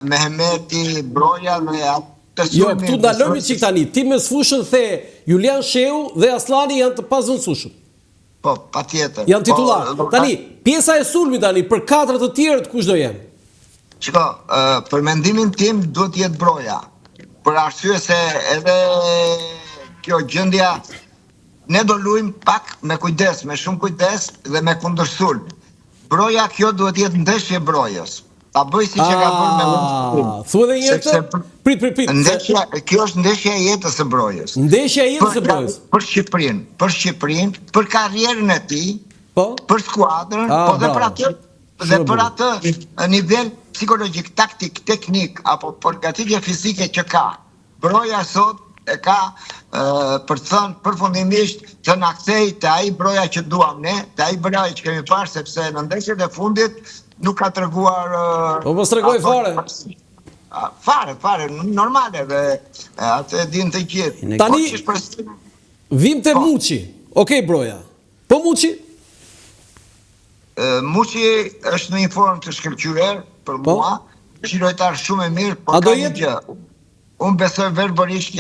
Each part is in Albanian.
Mehmeti, Broja dhe Jo, këtu ndalojmë çik tani. Ti me sfushën the Julian Sheu dhe Aslani janë të pazënësueshëm. Po, patjetër. Janë titullar. Tani, pjesa e sulmit tani për katër të tjerët kush do jenë? Çka, për mendimin tim duhet të jetë Broja. Për arsye se edhe kjo gjendja ne do luajm pak me kujdes, me shumë kujdes dhe me kundërsulm. Broja kjo duhet jetë ndeshje Brojës. Ta bëj si që ka bërë me Thuaj edhe një herë. Prit. Kjo është ndeshja e jetës së Brojës. Ndeshja e jetës së Brojës. Për Shqipërinë, për karrierën e tij, për skuadrën, po dhe për atë nivel psikologjik, taktik, teknik apo përgatitje fizike që ka. Broja sot e ka për të thënë përfundimisht të na kthej te ai Broja që duam ne, te ai Broja që kemi parë, sepse në ndeshjet e fundit nuk ka treguar po mos tregoj fare. Fare, normale dhe atë din të gjithë. Tani vim te Muçi. Okej Broja. Po Muçi? Muçi është në një formë të shkëlqyer për mua, është lojtar shumë e mirë, por ka një gjë. Unë besoj verbalisht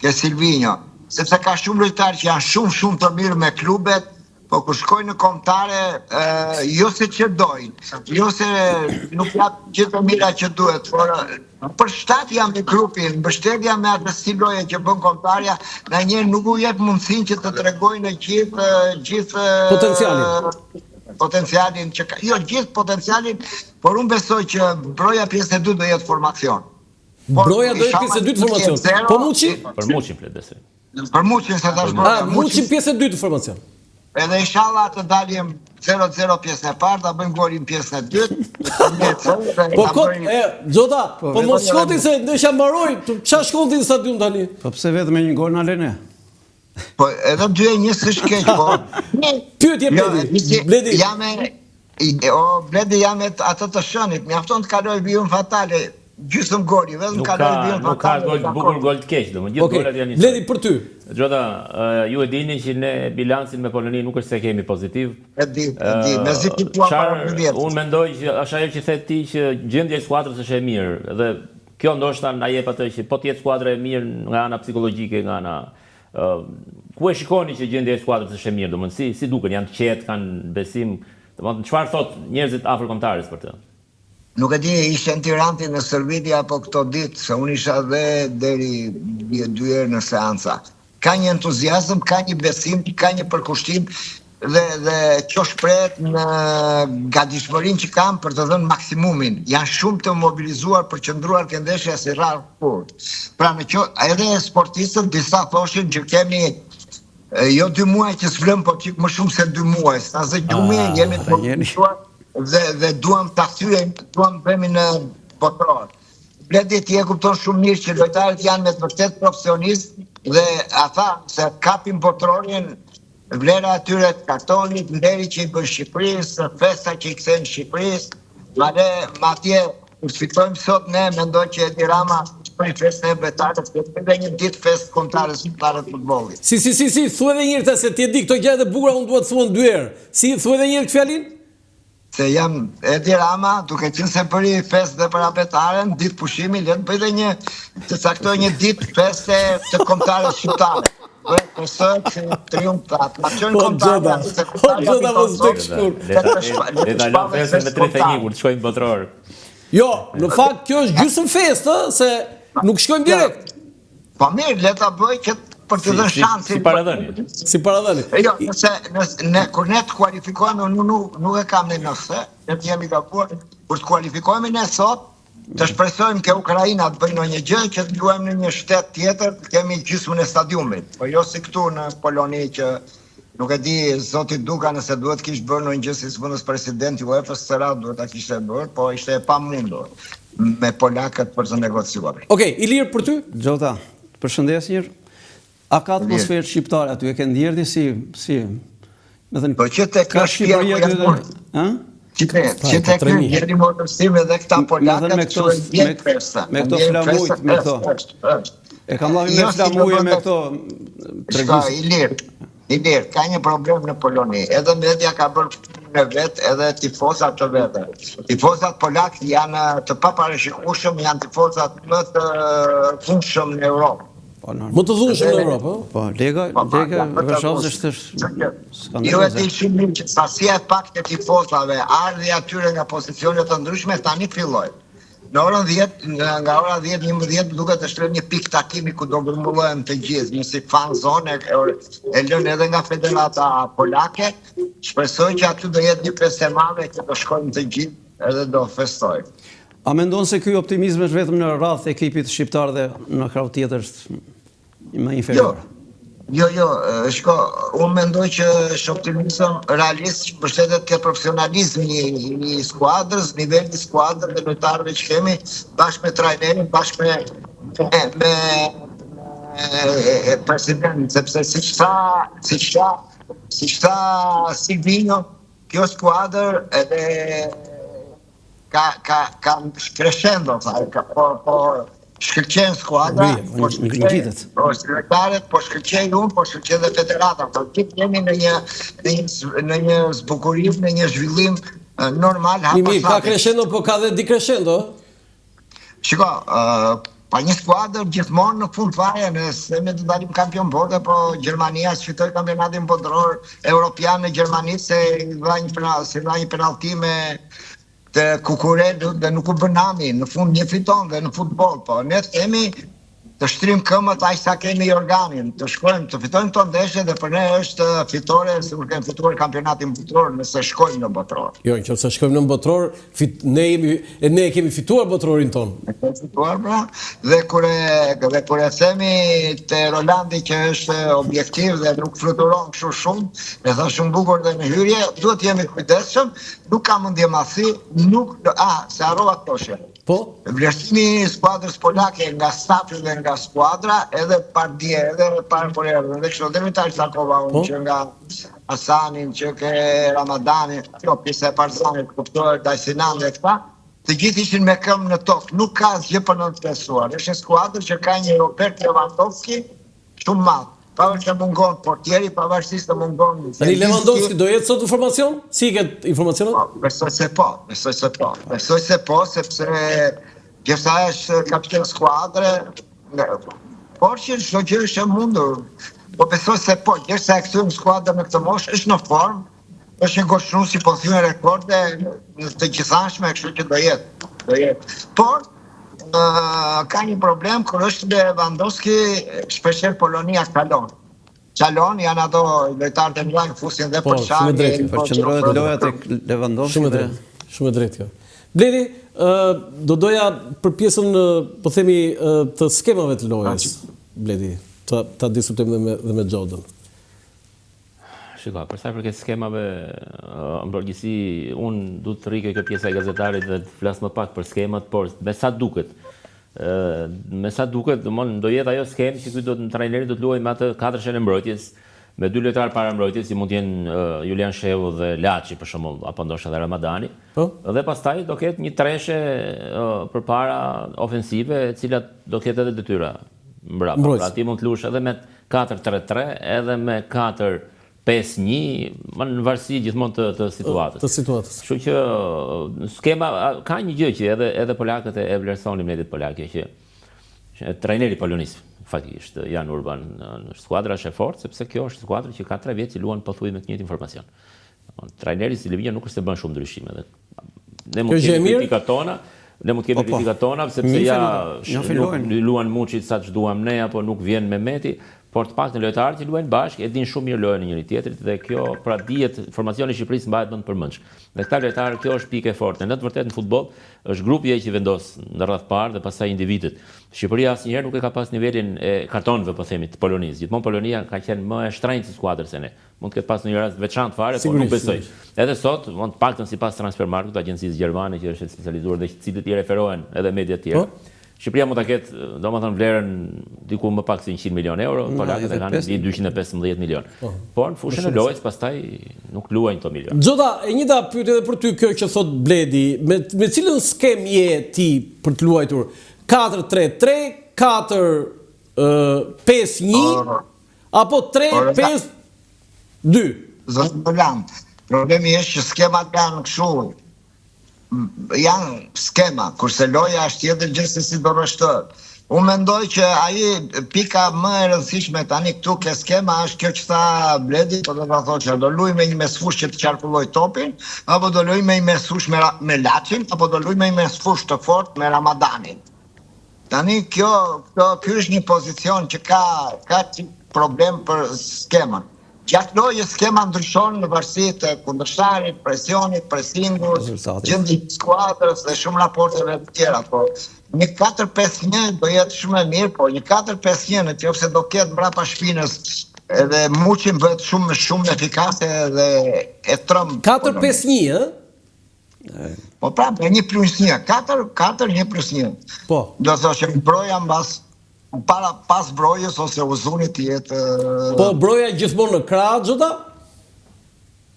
ke Silvinho, sepse ka shumë lojtarë që janë shumë të mirë me klubet, po kur shkojnë në kombëtare, jo se që dojnë, jo se nuk japë gjithë të mira që duhet, por për shtat jam në grupin, mbështetja me atë stiloje që bën kombëtarja, na njerë nuk u jep mundësinë që të tregojnë gjithë potencialin që ka, jo gjithë potencialin, por unë besoj që Broja pjesë e 2 do jetë formacion. Broja do jetë pjesë e 2 të formacion. Po Muçi? Për Muçin flet besoj. Për Muçin se tash Broja. Muçi pjesë e 2 të formacion. Edhe inshallah të dalim 0-0 pjesën e parë, ta bëjmë golin pjesën e dytë. Po Xhota, po mos shkotin se ndeshja mbaroi, çfarë shkontin në stadium tani? Po pse vetëm me një gol na lënë? Po edhe 2-1 s'është keq, po. Pyetje Bledi. Bledi jam atë të shënit, mjafton të kaloj vijun fatale. Gjysmë goli, vetëm kaloj vijun fatale. Nuk ka gol bukur, gol të keq, domethënë gjithë golat janë. Bledi për ty. Xhota, ju e dini që ne bilancin me Poloninë nuk është se kemi pozitiv. E di, me zikin tua para vjet. Unë mendoj që është ajo që the ti që gjendja e skuadrës është e mirë dhe kjo ndoshta na jep atë që po të jetë skuadra e mirë nga ana psikologjike, nga ana ku e shikoni që gjendja e skuadrës është e mirë, domethënë si duken, janë të qetë, kanë besim, domethënë çfarë thot njerëzit afërkombëtarës për të? Nuk e di, ishte në Tiranë në Shërbiti apo këto ditë, se unë isha dhe deri 2 herë në seanca. Ka një entuziazëm, ka një besim, ka një përkushtim dhe që shprehet në gatishmërinë që kam për të dhënë maksimumin. Janë shumë të mobilizuar për qëndruar ke ndeshja si rrallë kur. Pra në që edhe sportistët disa thoshin që kemi jo 2 muaj që s'vlëm, po çik më shumë se 2 muaj. Sa zë gjumi jemi të mobilizuar dhe duam ta thyejm, duam bëhemi në botror. Bledi ti e kupton shumë mirë që lojtarët janë me të vërtet profesionistë dhe ata se kapin botrorin, vlera atyre të kartonit, nderi që i bën Shqipërisë, festa që i kthejnë Shqipërisë, madje kur fitojmë sot ne mendoj që Edi Rama për festën e betarës, edhe një ditë festë kombëtare shqiptare të futbollit. Si, thuaj edhe një herë se ti e di këto gjëra të bukura unë dua të thuan 2 herë. Si thuaj edhe një herë këtë fjalin? Se jam Edi Rama, duke qenë se bëri festë dhe për abetaren, ditë pushimi, le të bëj dhe një, të caktoj një ditë feste të kombëtarës shqiptare. Besoj që triumfat, ma qënë kombëtarë. Po Xhota mos të shkur. Le ta lëm festën me 31 kur të shkojnë botror. Jo, në fakt kjo është gjysmë festë, se nuk shkojmë direkt. Po mirë, le ta bëj që për të dhënë shansin. Si paradhënie. Jo, nëse kur ne të kualifikohemi, nuk e kam në nëse, ne të jemi gabuar, kur të kualifikohemi ne sot, të shpresojmë ke Ukraina të bëjnë një gjë që të luajmë në një shtet tjetër, të kemi gjysmën e stadiumit. Po jo si këtu në Poloni që nuk e di zoti Duka nëse duhet kishte bërë një gjë si sëvendës presidenti UEFA-s, sëra duhet ta kishte bërë, po ishte e pamundur me polakët për të negociuar. Okej, Ilir për ty? Xhota, përshëndetje. A ka atmosferë shqiptare aty, e ke ndjerë si po që te ka Shqipëria që te ka njeri më tërsim edhe këta polakët që e vjetë festa. Me këto flamujt, me këto. E kam lavi me flamuje me këto tregus. Ilir, ka një problem në Poloni. Edhe media ka bërë e vet edhe tifozat të vete. Tifozat polak janë të paparashikueshëm, janë tifozat më të fundshëm në Europë. Më të dhunshëm në Europë, Po, Lega Varshavës është Jo e di shumë mirë që sasia e pak të tifozave, ardhi atyre nga pozicionet të ndryshme tani filloi. Në orën 10, nga ora 10-11 duket të shtrem një pikë takimi ku do grumbullohen të gjithë, një si fan zone e lënë edhe nga Federata Polake. Shpresoj që aty do jetë një pesemave që do shkojnë të gjithë edhe do festoj. A mendon se ky optimizëm është vetëm në radhë ekipit shqiptar dhe në krau tjetër është më inferior? Jo, shko, unë mendoj që është optimizëm realist që mbështetet ke profesionalizmi i skuadrës, niveli i skuadrës dhe lojtarëve që kemi, bashkë me trajnerin, bashkë me presidentin, sepse siç tha Silvino, kjo skuadër edhe ka crescendo, po shkëlqen skuadra, po shkëlqen unë, po shkëlqen dhe federata. Po gjithë jemi në një zbukurim, në një zhvillim normal. Mirë, ka crescendo, po ka dhe decrescendo? Shiko, pa një skuadër gjithmonë në fund fare, ne themi të dalim kampion bote, po Gjermania sfitoi kampionatin botëror europian në Gjermani se dha një penallti me të Kukuredu dhe nuk u bënami, në fund një fiton dhe në futbol, po ne themi të shtrim këmbët aq sa kemi organin, të shkojmë, të fitojmë këto ndeshje dhe për ne është fitore, sikur kemi fituar kampionatin botror nëse shkojmë në botror. Jo, nëse shkojmë në botror, ne kemi fituar botrorin ton. Fituar pra, dhe kur e themi te Rolandi që është objektiv dhe nuk fluturon kështu shumë, e tha shumë bukur dhe në hyrje, duhet jemi kujdesshëm, nuk ka mundje mathi, se harrova të thoshe. Po? Vlerësimi i skuadrës polake nga stafi dhe nga skuadra, edhe pardje, edhe parporerë, dhe kështu dhe Vital Sakova, unë që nga Hasanin, që ke Ramadanin, pjesa e Parzanit, kuptohet Dajsinan dhe këta, të gjithë ishin me këmbë në tokë, nuk ka asgjë për në të besuar. Është një skuadrë që ka një Robert Lewandowski shumë madh. Pavarësisht të mungon portieri, pavarësisht të mungon... Tani Lewandowski do jetë sot informacion? Si i ketë informacionet? Besoj se po, sepse gjitha është kapiten skuadre, por që çdo gjë është e mundur. Po besoj se po, gjitha e kthyer në skuadrë në këtë moshë, është në formë, është një goshnues si po thyen rekorde të gjithanshme, kështu që do jetë. Por ka një problem kur është Lewandowski, shpeshherë Polonia qalon, janë ato lojtarët e mëdhenj fusin dhe për shaqe. Përqendrohet loja tek Lewandowski. Shumë e drejtë kjo. Bledi, do doja për pjesën, po themi, të skemave të lojës, Bledi, ta diskutojmë dhe me Xhodën. Shiko, për sa i përket skemave, në përgjithësi, unë du të rrike kjo pjesa e gazetarit dhe të flas më pak për skemat, por me sa duket, do jetë ajo skemë që ky trajneri do të luajë me atë katërshen e mbrojtjes, me dy lojtarë para mbrojtjes, si mund të jenë Julian Shehu dhe Laçi për shembull, apo ndoshta edhe Ramadani. Dhe pastaj do ketë një treshe përpara ofensive, e cila do ketë edhe detyra mbrapa. Pra ti mund të luash edhe me 4-3-3, edhe me 4-5-1, në varësi gjithmonë të situatës. Kështu që skema ka një gjë që edhe polakët e vlerësonin mletit polake, që trajneri polonis faktikisht Jan Urban në skuadra është e fortë, sepse kjo është skuadra që ka 3 vjet që luan pothuajse me të njëjtin informacion. Trajneri Silvino nuk është se bën shumë ndryshime. Ne mund të kemi kritikat tona, sepse nuk luan Muçi sa ç'duam ne, apo nuk vjen Mehmeti. Por të paktën lojtarët që luajnë bashkë e din shumë mirë lojën e njëri tjetrit dhe kjo pra dihet formacioni i Shqipërisë mbahet më të përmendshëm. Dhe këta lojtarë kjo është pikë e fortë. Në të vërtetë në futboll është grupi ai që vendos në radh parë dhe pastaj individët. Shqipëria asnjëherë nuk e ka pas nivelin e kartonëve, po themi, të Polonisë. Gjithmonë Polonia ka qenë më e shtrenjtë se skuadrës e ne. Mund të ketë pas një rast veçantë fare, por nuk besoj. Edhe sot, mund të paktën sipas Transfermarkt, agjencisë gjermane që është specializuar dhe cilët i referohen edhe media të tjera. Shqipëria mund ta ketë, domethënë vlerën diku më pak se 100 milion euro, polakët e kanë 215 milion. Por në fushën e lojës pastaj nuk luajnë këto milion. Xhoda, e njëjta pyetje edhe për ty kjo që thot Bledi, me cilën skem je ti për të luajtur? 4-3-3, 4-5-1 apo 3-5-2? Zotëran, Problemi është që skemat janë kështu, janë skema, kurse loja është tjetër gjë se si do rreshtohet. Unë mendoj që ai pika më e rëndësishme tani këtu ke skema është kjo që tha Bledi, po do ta thotë që do luaj me një mesfush që të qarkulloj topin, apo do luaj me një mesfush me Laçin, apo do luaj me një mesfush të fortë me Ramadanin. Tani ky është një pozicion që ka problem për skemën. Gjatë lojës skema ndryshon në varësi të kundërshtarit, presionit, presingut, gjendjes së skuadrës dhe shumë raporteve të tjera, po një 4-5-1 do jetë shumë e mirë, po një 4-5-1 nëse do ketë mbrapa shpinës edhe muçi bëhet shumë efikase dhe e trëm. 4-5-1, ë? Po prapë 1+1, 4-1+1. Po. Do thoshë që broja pas brojës ose uzunit jetë... Po broja gjithmonë në krah, Xhoda?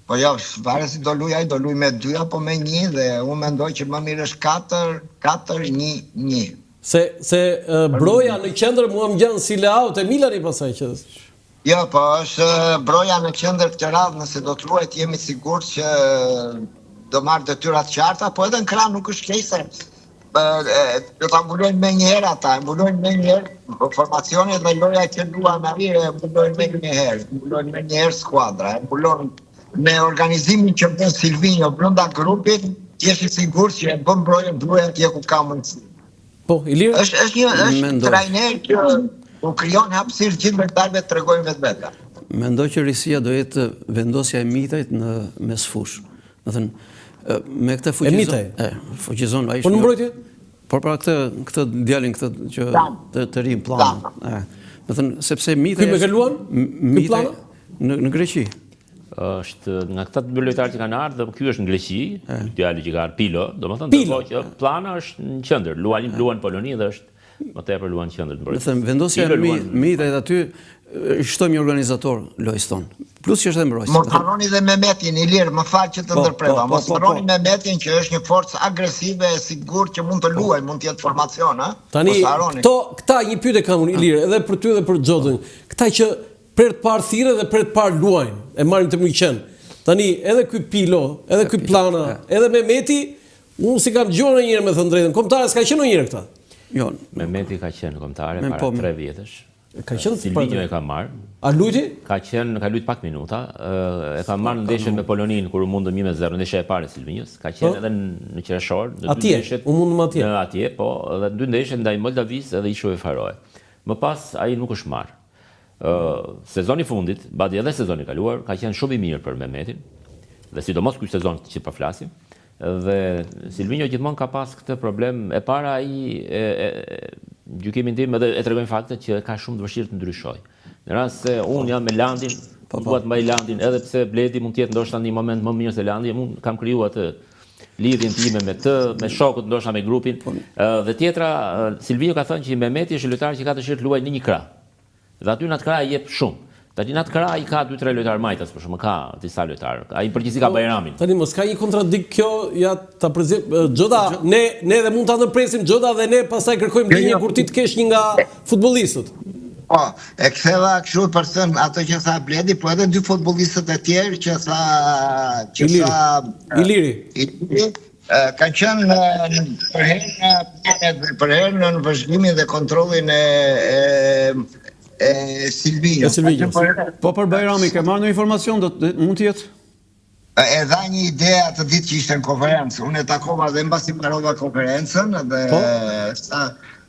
Po jo, varet si do luaj me 2 apo me 1 dhe unë mendoj që më mirë është 4-1-1. Se broja në qendër mua më gjan si Leao te Milani pasaj që... Jo, po është broja në qendër këtë radhë, nëse do të luajt jemi sigurt që do marrë detyrat qarta, po edhe në krah nuk është keq se do ta mbulojnë me një herë ata, mbulojnë me një herë formacionet dhe loja që luan arire, mbulojnë me një herë skuadra, mbulojnë me organizimin që bën Silvinho brenda grupit, jesh i sigurt që e bën brojën duhet atje ku ka mundësi. Po, Ilir? Është një trajner që u krijon hapësirë gjithë lojtarëve të tregojnë vetveta. Mendoj që risia do jetë vendosja e Mitajt në mesfush. Do thënë me këtë fuqizon ai. Po në mbrojtje? Por pra këtë djalin këtë që të rim planë. Do thënë sepse Mitaj. Ky me kaluan? Ky plan në Greqi. Është nga këta dy lojtarë që kanë ardhur, ky është në Greqi, djali që ka ardhur Pilo, domethënë që plana është në qendër, luan Poloni dhe është më tepër luan në qendër të mbrojtjes. Do thënë vendosja e Mitajt aty shtojmë një organizator lojës tonë. Plus që është dhe mbrojtës. Mos harroni dhe Mehmetin, Ilir, më fal që të ndërpreva. Mos harroni Mehmetin që është një forcë agresive e sigurt që mund të luajë, mund të jetë formacion, ha? Tani këta një pyetje kam unë Ilir, edhe për ty dhe për Xhodën. Këta që për të parë thirrë dhe për të parë luajnë, e marrin të mëqen. Tani edhe ky Pilo, edhe ky Plana, edhe Mehmeti, unë si kam dëgjuar ndonjëherë me thënë drejtën, kombëtarë s'ka qenë ndonjëherë këta. Jo, Mehmeti ka qenë kombëtare para 3 vjetësh. Ka qenë Silvinho e ka marrë. A luajti? Ka luajt pak minuta. E ka marrë ndeshjen me Polonin kur u mundëm 1-0, ndeshja e parë e Silvinhos. Ka qenë edhe në qershor, në 2 ndeshjet. U mundëm atje. Atje, po, dhe 2 ndeshje ndaj Moldavis edhe Ishuve Faroe. Më pas ai nuk është marrë. Sezoni fundit, badje edhe sezoni kaluar, ka qenë shumë i mirë për Mehmetin. Dhe sidomos ky sezon që po flasim. Dhe Silvinho gjithmonë ka pas këtë problem. E para ai gjykimin tim edhe e tregojnë faktet që ka shumë të vështirë të ndryshoj. Në rast se unë jam me Landin, duhet mbaj Landin, edhe pse Bledi mund të jetë ndoshta në një moment më mirë se Landi, unë kam krijuar atë lidhjen time me shokut, ndoshta me grupin. Dhe tjetra, Silvinho ka thënë që Mehmeti është lojtar që ka dëshirë të luajë në një krah. Dhe aty në atë krah i jep shumë. Tani në atë krah ai ka 2-3 lojtarë majtas, por shumë ka disa lojtarë. Ai përgjithësi ka Bajramin. Tani mos ka një kontradikt kjo, ja ta prezim Xhoda, ne edhe mund ta ndërpresim Xhoda dhe ne pastaj kërkojmë linjë kur ti të kesh një nga futbollistët. Po, e ktheva kështu për thënë ato që tha Bledi, po edhe 2 futbollistët e tjerë që tha Iliri. Kanë qenë për herë në vazhdimin dhe kontrollin e Silvinho. Po për Bajrami, ke marrë në informacion, mund të jetë? E dha një ide atë ditë që ishte në konferencë. Unë e takova dhe mbasi mbarova konferencën dhe sa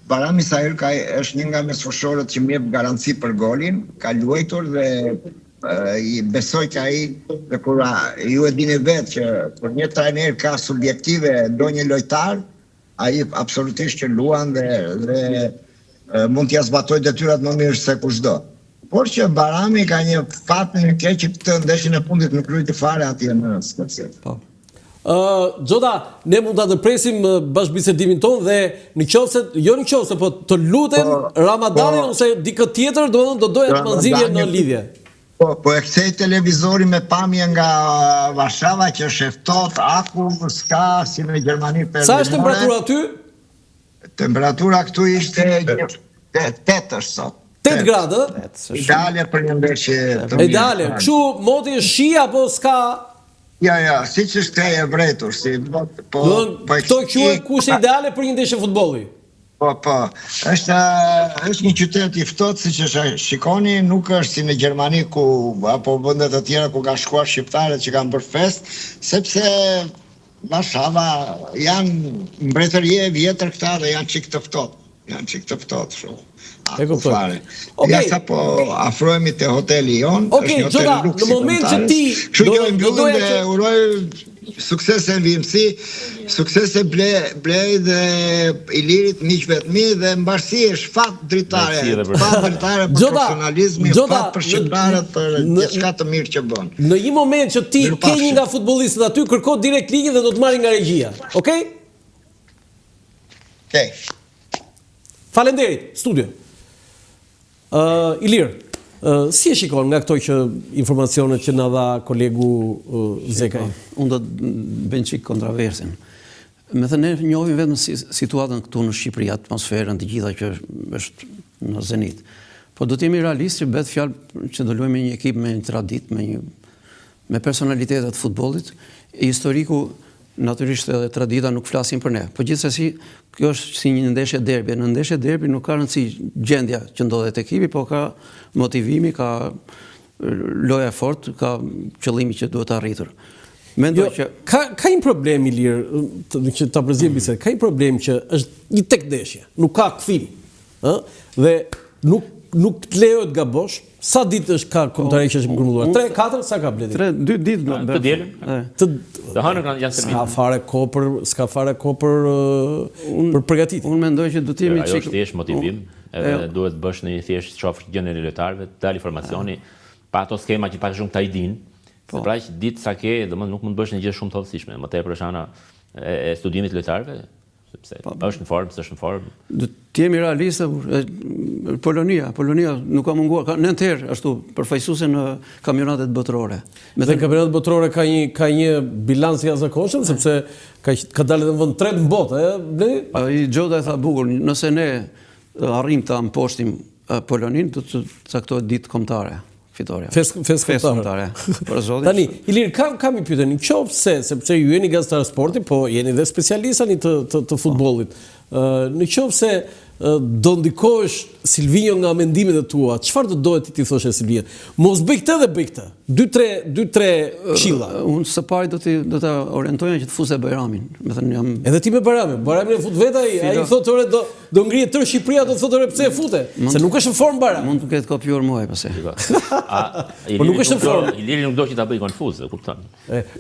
Bajrami Sahir është një nga mesfushorët që më jep garanci për golin, ka luajtur dhe besoj që ai dhe kur ju e dini vetë që kur një trajner ka subjektive ndonjë lojtar, ai absolutisht që luan dhe mund t'ja zbatoj detyrat më mirë se kushdo. Por që Bajrami ka një fat në keq që këtë ndeshjen e fundit nuk luajti fare atje në Skopje. Po. Xhoda, ne mund ta ndërpresim bashkëbisedimin ton dhe nëse po të lutem Ramadanin ose dikë tjetër, do doja të më nxirje në lidhje. Po e kthej televizori me pamje nga Varshava që është ftohtë, akull, s'ka si në Gjermani. Sa është temperatura aty? Temperatura këtu ishte 8 sot. 8 gradë? Ideale për një ndeshje të mirë. Ideale. Kështu moti është shi apo s'ka? Ja, si që shte e vretur, si... Këto quhen kushte ideale për një ndeshje futbolli. Po, është një qytet i ftohtë, si që shikoni, nuk është si në Gjermani apo vendet të tjera ku kanë shkuar shqiptarët që kanë bërë fest, sepse mashallah janë mbretërie e vjetër këta dhe janë çik të ftohtë shumë. E kuptoj. Ja sa po afrohemi te hoteli jon, është një hotel luks. Në moment që ti do të uroj sukses e LVMC, sukses e Blej dhe Ilirit, miqve të mi, dhe mbarësi e shfat dritare për profesionalizmi, fat për shqiptarët, për gjithçka të mirë që bën. Në një moment që ti ke një nga futbollistët aty, kërko direkt linjën dhe do të marrë nga regjia. Okej? Okej. Faleminderit, studio. Ilir, si e shikon nga këto që informacionet që na dha kolegu Zekaj? Unë do të bëjnë çik kontroversin. Me thënë, ne njohim vetëm situatën këtu në Shqipëri, atmosferën të gjitha që është në zenit. Po do të jemi realistë që bëhet fjalë që do luajmë një ekip me një traditë, me personalitetet të futbollit. Historiku natyrisht edhe tradita nuk flasin për ne. Po gjithsesi, kjo është si një ndeshje derbi. Në ndeshje derbi nuk ka rëndësi gjendja që ndodhet ekipi, po ka motivimi, ka loja fort, ka qëllimi që duhet arritur. Mendoj që ka një problem Ilir, që ta përzihem bisedën, ka një problem që është një tek ndeshje, nuk ka kthim, dhe nuk të lejohet gabosh. Sa ditë është ka kontratë që është grumbulluar? 3, 4, sa ka Bledi? 2 ditë të dielën. Të hënën janë servitur. S'ka fare kohë për përgatitje. Unë mendoj që do të jemi çik. Ajo është thjesht motivim, edhe duhet bësh në një thjesht shoh gjendjen e lojtarëve, të dalë informacioni, pa ato skema që pak shumë ta i din. Se pra që ditë sa ke, domethënë nuk mund të bësh një gjë shumë të hollësishme, më tepër është ana e studimit të lojtarëve. Sepse është në formë, s'është në formë. Do të jemi realistë, Polonia nuk ka munguar, ka 9 herë ashtu përfaqësuese në kampionatet botërore. Dhe kampionatet botërore ka një bilans i jashtëzakonshëm, sepse ka dalë edhe në vend 3 në botë, Ai Xhoda e tha bukur, nëse ne arrim ta mposhtim Poloninë, do të caktohet ditë kombëtare. Fitoria. Fest kombëtare. Tani, Ilir, kam i pyetën, nëse sepse ju jeni gazetar sporti, po jeni dhe specialist tani të futbollit. Nëse do ndikosh Silvinjo nga mendimet e tua, çfarë do dohet ti thoshe Silvinjo? Mos bëj këtë dhe bëj këtë. 2-3 këshilla. Unë së pari do ta orientoja që të fuse Bajramin. Edhe ti me Bajramin. Bajramin e fut vetë ai thotë ore do ngrihet tërë Shqipëria, do thotë ore pse e fute? Se nuk është në formë Bajram. Mund të ketë kopjuar muaj pse. Po nuk është në formë. Iliri nuk do që ta bëj konfuz, e kupton.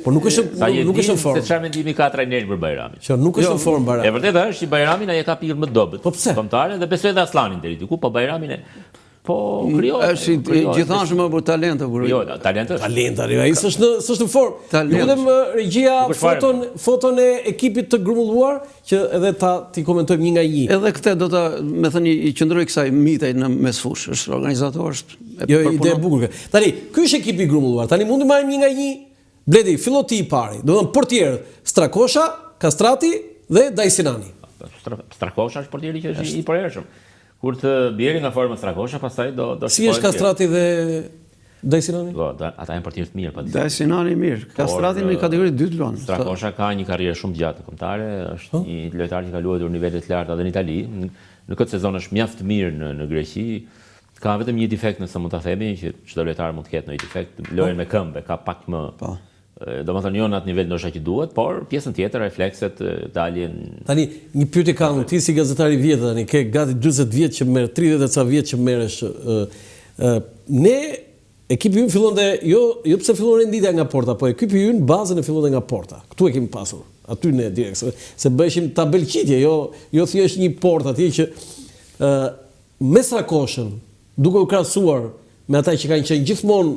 Po nuk është në formë. Se çfarë mendimi ka trajneri për Bajramin? Që nuk është në formë Bajram. E vërtetë është që Bajramin ai ka pikën më të dobët. Po pse? Dhe besoj edhe Aslanin deri diku, po Bajramin krijon. Është gjithashtu më talente. Jo, talente. Ai s'është në formë. Lutem regjia foton e ekipit të grumbulluar që edhe ti komentojmë një nga një. Edhe këtë do ta, me thënë, i qëndroj kësaj mitej në mesfush. Është organizator, është jo ide e bukur. Tani, ky është ekipi i grumbulluar. Tani mundi marrim një nga një. Bledi, fillo ti i pari. Do të thonë portierët, Strakosha, Kastrati dhe Dajsinani. Strakosha është portieri që është i përhershëm. Kur të bjerë nga forma Strakosha, pastaj do si është Kastrati dhe Dajsinani? Po, ata janë portierë të mirë, po. Dajsinani mirë. Kastrati në kategori 2 të luan. Strakosha ka një karrierë shumë gjatë kombëtare, është një lojtar që ka luajtur nivele të larta edhe në Itali. Në këtë sezon është mjaft mirë në Greqi. Ka vetëm një defekt, nëse mund ta themi, që çdo lojtar mund të ketë një defekt, lojën me këmbë, ka pak më. Domethënë jo në atë nivel ndoshta që duhet, por pjesën tjetër reflekset daljen. Tani një pyetje kam, ti si gazetar i vjetër tani ke gati 40 vjet që merr, 30 e ca vjet që merresh. Ne ekipi ynë fillonte jo pse fillon renditja nga porta, po ekipi ynë bazën e fillonte nga porta. Ktu e kemi pasur. Aty ne direkt se bëheshim tabelqitje, jo thjesht një portë atje që me Strakoshën, duke u krahasuar me ata që kanë qenë gjithmonë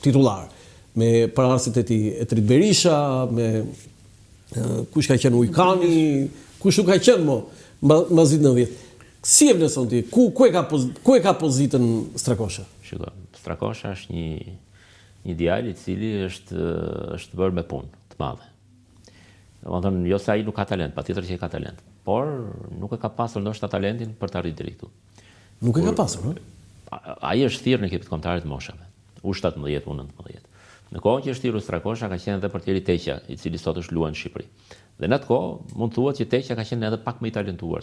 titullar, me paraqasit e tij Etrit Berisha, me kush ka qenë Ujkani, kush nuk ka qenë mbas vitit 90. Si e vlerëson ti? Ku e ka pozitën Strakosha? Shiko, Strakosha është një djalë i cili është bërë me punë të madhe. Domethënë jo se ai nuk ka talent, patjetër që ka talent, por nuk e ka pasur ndoshta talentin për të arritur deri këtu. Nuk e ka pasur, ëh? Ai është thirrë në ekipet kombëtare të moshave. U17, U19. Në kohën që është Tiru Strakosha ka qenë edhe portieri Teqja, i cili sot është luan në Shqipëri. Dhe në atë kohë mund thuhet që Teqja ka qenë edhe pak më i talentuar